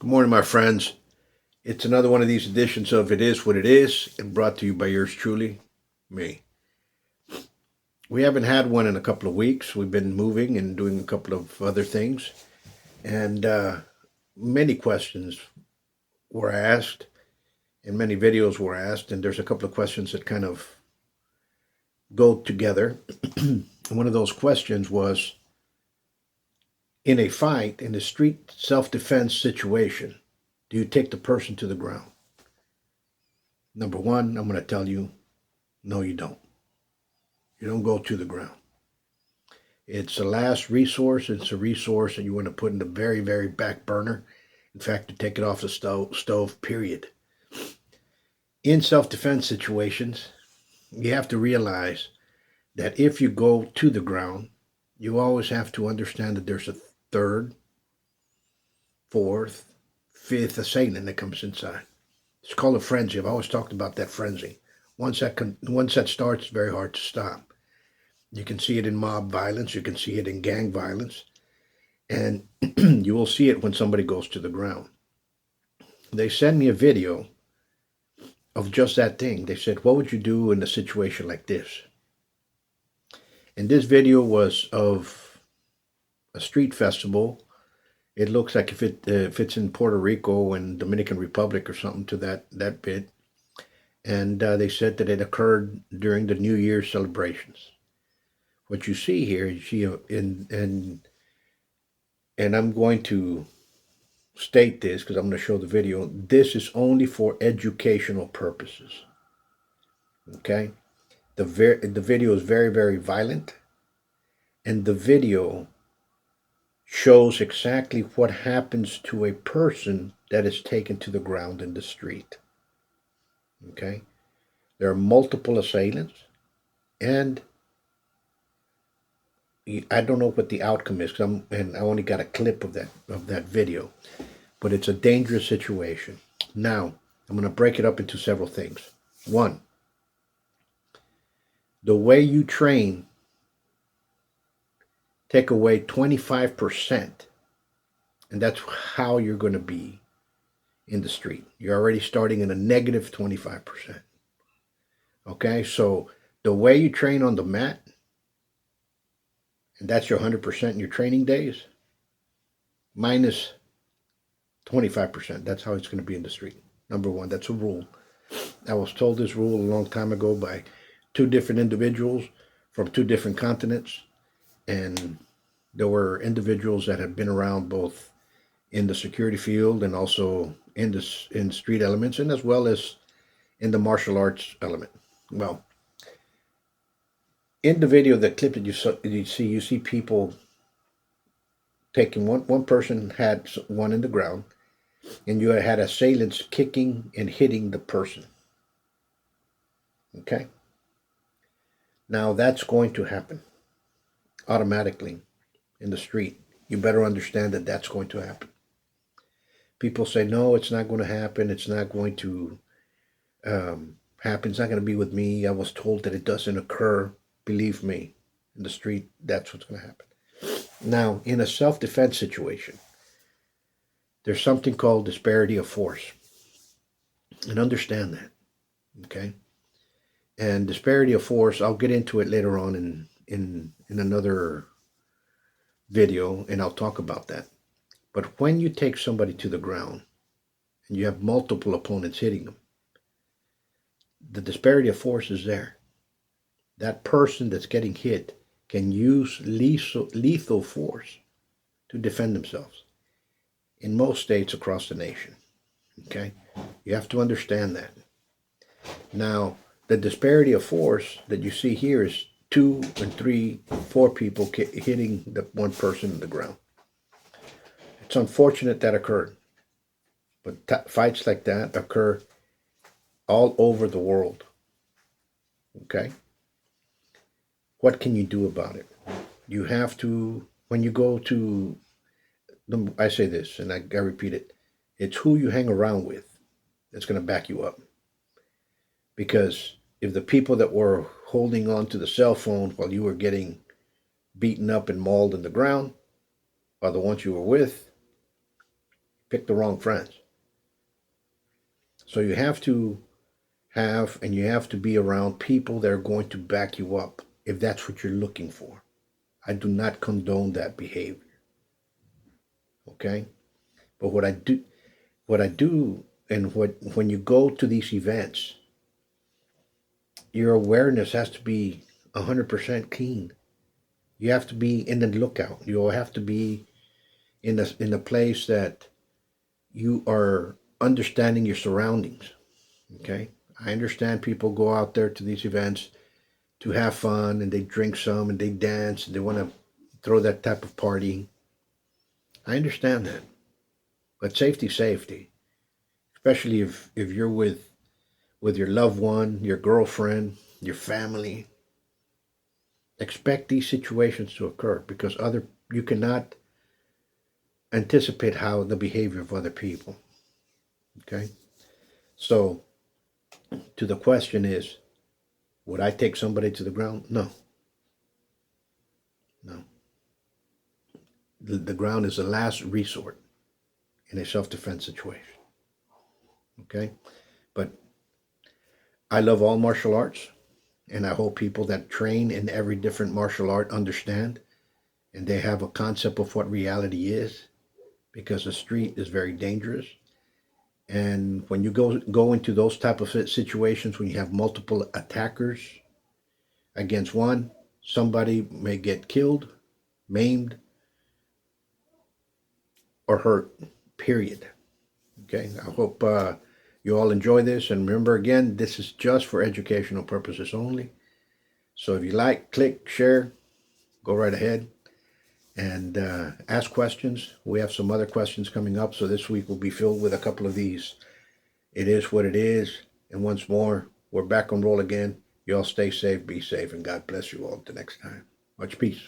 Good morning, my friends. It's another one of these editions of It Is What It Is, and brought to you by yours truly, me. We haven't had one in a couple of weeks. We've been moving and doing a couple of other things, and many questions were asked, and many videos were asked, and there's a couple of questions that kind of go together. One of those questions was, in a fight, in a street self-defense situation, do you take the person to the ground? Number one, I'm going to tell you, no, you don't. You don't go to the ground. It's a last resource. It's a resource that you want to put in the very, very back burner. In fact, to take it off the stove, period. In self-defense situations, you have to realize that if you go to the ground, you always have to understand that there's a third, fourth, fifth assailant that comes inside. It's called a frenzy. I've always talked about that frenzy. Once that starts, it's very hard to stop. You can see it in mob violence. You can see it in gang violence. And you will see it when somebody goes to the ground. They sent me a video of just that thing. They said, what would you do in a situation like this? And this video was of a street festival. It looks like if it's in Puerto Rico and Dominican Republic or something to that bit. And they said that it occurred during the New Year's celebrations. What you see here, you see and I'm going to state this because I'm going to show the video. This is only for educational purposes. Okay, the video is very, very violent, and the video shows exactly what happens to a person that is taken to the ground in the street. Okay, there are multiple assailants, and I don't know what the outcome is because I only got a clip of that video, but it's a dangerous situation. Now I'm going to break it up into several things. One, the way you train, take away 25%, and that's how you're going to be in the street. You're already starting in a negative 25%. Okay, so the way you train on the mat, and that's your 100% in your training days, minus 25%. That's how it's going to be in the street. Number one, that's a rule. I was told this rule a long time ago by two different individuals from two different continents. And there were individuals that had been around both in the security field and also in street elements, and as well as in the martial arts element. Well, in the video, the clip that you see people taking one person had one in the ground, and you had assailants kicking and hitting the person. Okay? Now that's going to happen automatically in the street. You better understand that that's going to happen. People say, no, it's not going to happen. It's not going to happen. It's not going to be with me. I was told that it doesn't occur. Believe me, in the street, that's what's going to happen. Now, in a self-defense situation, there's something called disparity of force. And understand that, okay? And disparity of force, I'll get into it later on in another video, and I'll talk about that. But when you take somebody to the ground and you have multiple opponents hitting them, the disparity of force is there. That person that's getting hit can use lethal force to defend themselves in most states across the nation. Okay? You have to understand that. Now, the disparity of force that you see here is 2 and 3, 4 people hitting the one person in the ground. It's unfortunate that occurred, but fights like that occur all over the world. Okay? What can you do about it? You have to, when you go to, I say this, and I repeat it, it's who you hang around with that's going to back you up. Because if the people that were holding on to the cell phone while you were getting beaten up and mauled in the ground are the ones you were with, pick the wrong friends. So you have to have, and you have to be around people that are going to back you up if that's what you're looking for. I do not condone that behavior. Okay? But what I do, and when you go to these events, your awareness has to be 100% keen. You have to be in the lookout. You have to be in a place that you are understanding your surroundings. Okay? I understand people go out there to these events to have fun, and they drink some and they dance and they want to throw that type of party. I understand that. But safety, especially if you're with your loved one, your girlfriend, your family. Expect these situations to occur because you cannot anticipate how the behavior of other people. Okay? So to the question is, would I take somebody to the ground? No. No. The ground is the last resort in a self-defense situation. Okay? But I love all martial arts, and I hope people that train in every different martial art understand and they have a concept of what reality is, because the street is very dangerous. And when you go into those type of situations, when you have multiple attackers against one, somebody may get killed, maimed, or hurt. Period. Okay. I hope you all enjoy this, and remember again, this is just for educational purposes only. So if you like, click, share, go right ahead and ask questions. We have some other questions coming up, so this week will be filled with a couple of these. It is what it is. And once more, we're back on roll again. You all stay safe, be safe, and God bless you all until next time. Much peace.